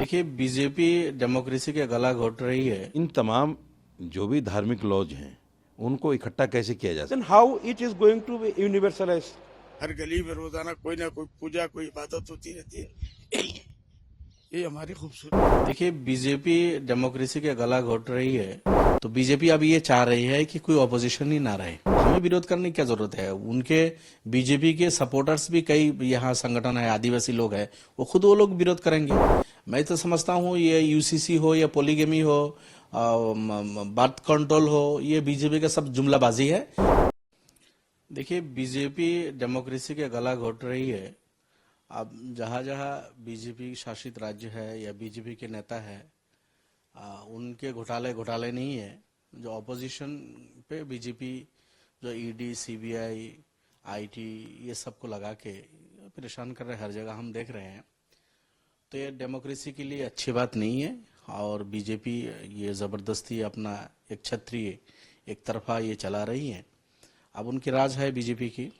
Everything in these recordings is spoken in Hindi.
देखिए, बीजेपी डेमोक्रेसी का गला घोट रही है। इन तमाम जो भी धार्मिक लॉज हैं उनको इकट्ठा कैसे किया जा सकता Then how it is going to be universalized? हर गली में रोजाना कोई ना कोई पूजा कोई इबादत होती रहती है। ये हमारी खूबसूरती। देखिए, बीजेपी डेमोक्रेसी का गला घोट रही है, तो बीजेपी अब ये चाह रही है कि कोई ऑपोजिशन ही ना रहे। हमें विरोध करने की क्या जरूरत है? उनके बीजेपी के सपोर्टर्स भी कई यहाँ संगठन है, आदिवासी लोग हैं, वो लोग विरोध करेंगे। मैं तो समझता हूँ ये यूसीसी हो या पोलीगेमी हो, बर्थ कंट्रोल हो, ये बीजेपी का सब जुमलाबाजी है। देखिए, बीजेपी डेमोक्रेसी का गला घोट रही है। अब जहाँ जहाँ बीजेपी शासित राज्य है या बीजेपी के नेता है, उनके घोटाले नहीं है। जो ऑपोजिशन पे बीजेपी जो ईडी, सीबीआई, आईटी ये सबको लगा के परेशान कर रहे हैं, हर जगह हम देख रहे हैं। तो ये डेमोक्रेसी के लिए अच्छी बात नहीं है। और बीजेपी ये जबरदस्ती अपना एक छत्रीय एक तरफा ये चला रही है। अब उनकी राज है बीजेपी की,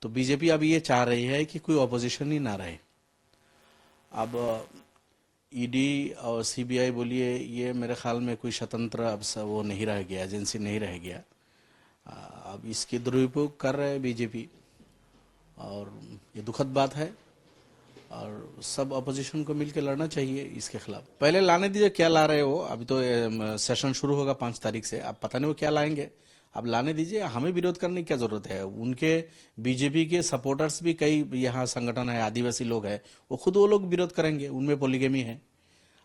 तो बीजेपी अब ये चाह रही है कि कोई ऑपोजिशन ही ना रहे। अब ईडी और सीबीआई बोलिए, ये मेरे ख्याल में कोई स्वतंत्र अब वो नहीं रह गया, एजेंसी नहीं रह गया। अब इसके दुरुपयोग कर रहे हैं बीजेपी, और ये दुखद बात है। और सब अपोजिशन को मिलकर लड़ना चाहिए इसके खिलाफ। पहले लाने दीजिए, क्या ला रहे हो? अभी तो सेशन शुरू होगा 5 तारीख से, अब पता नहीं वो क्या लाएंगे। अब लाने दीजिए, हमें विरोध करने की क्या जरूरत है? उनके बीजेपी के सपोर्टर्स भी कई यहाँ संगठन है, आदिवासी लोग हैं, वो लोग विरोध करेंगे। उनमें पोलीगेमी है।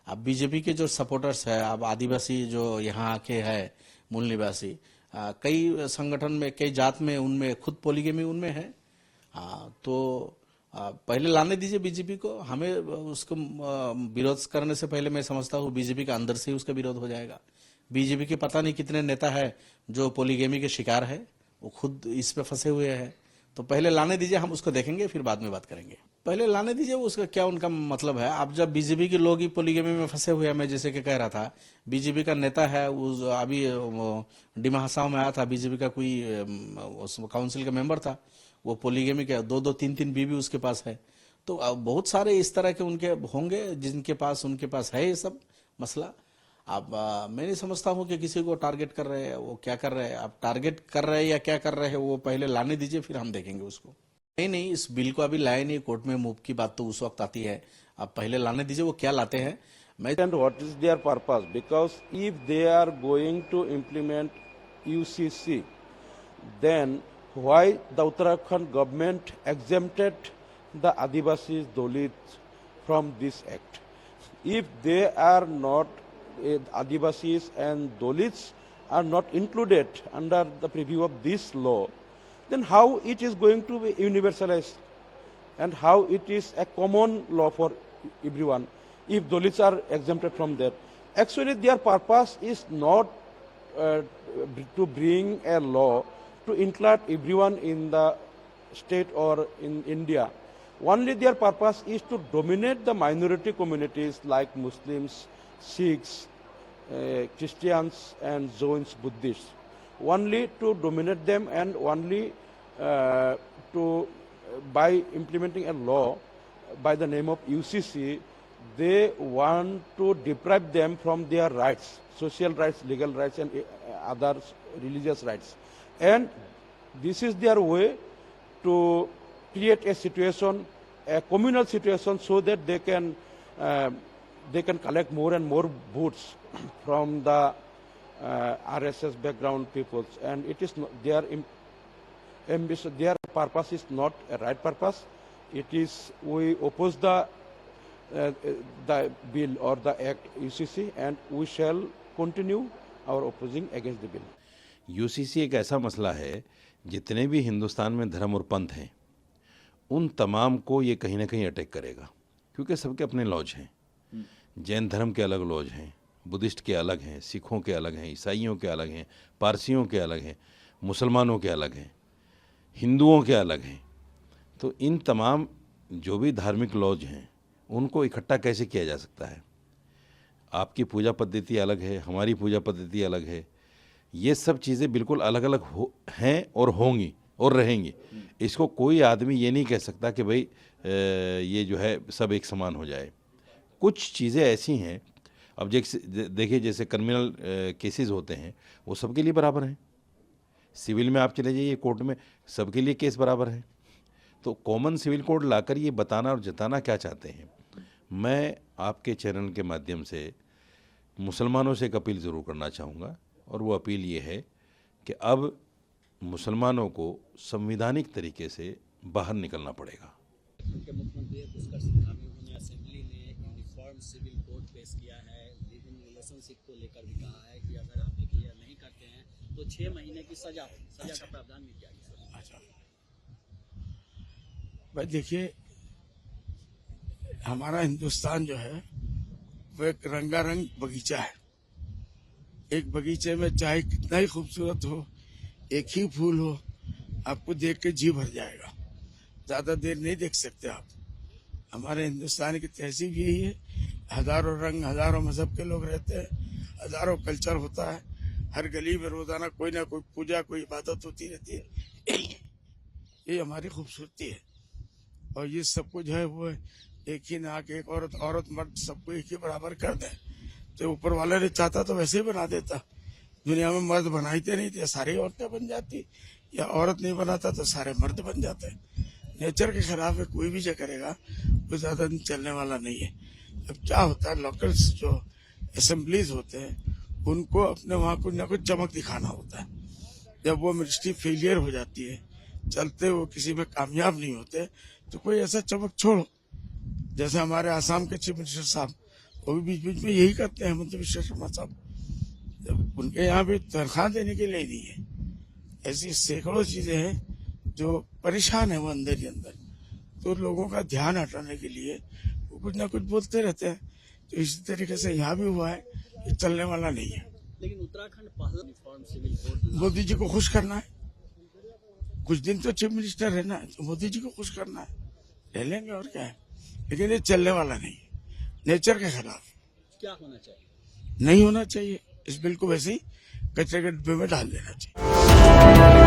अब बीजेपी के जो सपोर्टर्स है, अब आदिवासी जो यहाँ के है मूल निवासी, कई संगठन में, कई जात में, उनमें खुद पोलीगेमी उनमें है। तो पहले लाने दीजिए बीजेपी को। हमें उसको विरोध करने से पहले मैं समझता हूँ बीजेपी का अंदर से ही उसका विरोध हो जाएगा। बीजेपी के पता नहीं कितने नेता है जो पोलीगेमी के शिकार है, वो खुद इस पे फंसे हुए हैं। तो पहले लाने दीजिए, हम उसको देखेंगे, फिर बाद में बात करेंगे। पहले लाने दीजिए, उसका क्या उनका मतलब है? अब जब बीजेपी के लोग ही पोलीगेमी में फंसे हुए हैं, मैं जैसे कि कह रहा था, बीजेपी का नेता है, उस अभी डिमा हसाओ में आया था, बीजेपी का कोई काउंसिल का मेंबर था, वो पोलीगेमी के 2-2, 3-3 बीवी उसके पास है। तो अब बहुत सारे इस तरह के उनके होंगे जिनके पास, उनके पास है ये सब मसला। अब मैं नहीं समझता हूँ कि किसी को टारगेट कर रहे हैं, वो क्या कर रहे हैं। अब टारगेट कर रहे हैं या क्या कर रहे हैं, वो पहले लाने दीजिए, फिर हम देखेंगे उसको। नहीं, इस बिल को अभी लाए नहीं, कोर्ट में मूव की बात तो उस वक्त आती है। अब पहले लाने दीजिए, वो क्या लाते हैं। मैं And what is their purpose? Because if they are going to implement UCC, then why the Uttarakhand government exempted the Adivasis, Dalits from this act? If they are not, Adivasis and Dalits are not included under the preview of this law, then how it is going to be universalized and how it is a common law for everyone if Dalits are exempted from that? Actually, their purpose is not to bring a law to include everyone in the state or in India. Only their purpose is to dominate the minority communities like Muslims, Sikhs, Christians and Jains, Buddhists. Only to dominate them, and only by implementing a law by the name of UCC, they want to deprive them from their rights, social rights, legal rights and other religious rights. And this is their way to create a situation, a communal situation, so that they can collect more and more votes from the RSS background peoples. And it is not, their ambition, their purpose is not a right purpose. It is, we oppose the bill or the act UCC, and we shall continue our opposing against the bill. UCC एक ऐसा मसला है, जितने भी हिंदुस्तान में धर्म और पंथ हैं उन तमाम को ये कहीं ना कहीं अटैक करेगा, क्योंकि सबके अपने लॉज हैं। जैन धर्म के अलग लॉज हैं, बुद्धिस्ट के अलग हैं, सिखों के अलग हैं, ईसाइयों के अलग हैं, पारसियों के अलग हैं, मुसलमानों के अलग हैं, हिंदुओं के अलग हैं। तो इन तमाम जो भी धार्मिक लॉज हैं उनको इकट्ठा कैसे किया जा सकता है? आपकी पूजा पद्धति अलग है, हमारी पूजा पद्धति अलग है। ये सब चीज़ें बिल्कुल अलग अलग हैं और होंगी और रहेंगी। इसको कोई आदमी ये नहीं कह सकता कि भाई ये जो है सब एक समान हो जाए। कुछ चीज़ें ऐसी हैं, अब देखिए जैसे क्रिमिनल केसेस होते हैं वो सबके लिए बराबर हैं। सिविल में आप चले जाइए कोर्ट में, सबके लिए केस बराबर है। तो कॉमन सिविल कोड लाकर ये बताना और जताना क्या चाहते हैं? मैं आपके चैनल के माध्यम से मुसलमानों से एक अपील ज़रूर करना चाहूँगा, और वो अपील ये है कि अब मुसलमानों को संवैधानिक तरीके से बाहर निकलना पड़ेगा। के मुख्यमंत्री पुष्कर सिंह धामी, उन्होंने असेंबली में यूनिफॉर्म सिविल कोड पेश किया है। लिव इन रिलेशनशिप को लेकर भी कहा है कि अगर आप क्लियर नहीं करते हैं तो 6 महीने की सजा का प्रावधान भी किया गया है। अच्छा भाई देखिए, हमारा हिंदुस्तान जो है वो एक रंगारंग बगीचा है। एक बगीचे में चाहे कितना ही खूबसूरत हो, एक ही फूल हो, आपको देख के जी भर जाएगा, ज्यादा देर नहीं देख सकते आप। हमारे हिंदुस्तान की तहजीब यही है, हजारों रंग, हजारों मजहब के लोग रहते हैं, हजारों कल्चर होता है, हर गली में रोजाना कोई ना कोई पूजा, कोई इबादत होती रहती है। ये हमारी खूबसूरती है। और ये सबको जो है वो एक ही ना कि एक औरत मर्द सबको एक ही बराबर कर दे, तो ऊपर वाला ने चाहता तो वैसे ही बना देता। दुनिया में मर्द बनाते नहीं थे, सारी औरतें बन जाती, या औरत नहीं बनाता तो सारे मर्द बन जाते। नेचर के खिलाफ है, कोई भी जो करेगा वो ज्यादा दिन चलने वाला नहीं है। अब क्या होता है, लोकल्स जो असेंबलीज होते हैं उनको अपने वहाँ कुछ ना कुछ चमक दिखाना होता है। जब वो मिनिस्ट्री फेलियर हो जाती है, चलते वो किसी में कामयाब नहीं होते, तो कोई ऐसा चमक छोड़ो। जैसे हमारे आसाम के चीफ मिनिस्टर साहब, वो भी बीच बीच में यही करते हैं, हेमंत बिश्वा शर्मा साहब। जब उनके यहाँ भी तनख्वाह देने के लिए नहीं है। ऐसी सैकड़ों चीजें हैं जो परेशान है वो अंदर ही अंदर, तो लोगों का ध्यान हटाने के लिए वो कुछ ना कुछ बोलते रहते हैं। तो इसी तरीके से यहाँ भी हुआ है, ये चलने वाला नहीं है। लेकिन उत्तराखंड पहला uniform civil code Modi ji को खुश करना है, कुछ दिन तो चीफ मिनिस्टर रहना है, तो मोदी जी को खुश करना है, रह लेंगे और क्या है। लेकिन ये चलने वाला नहीं है, नेचर के खिलाफ क्या होना चाहिए? नहीं होना चाहिए। इस बिल को वैसे ही कचरे के डिब्बे में डाल देना चाहिए।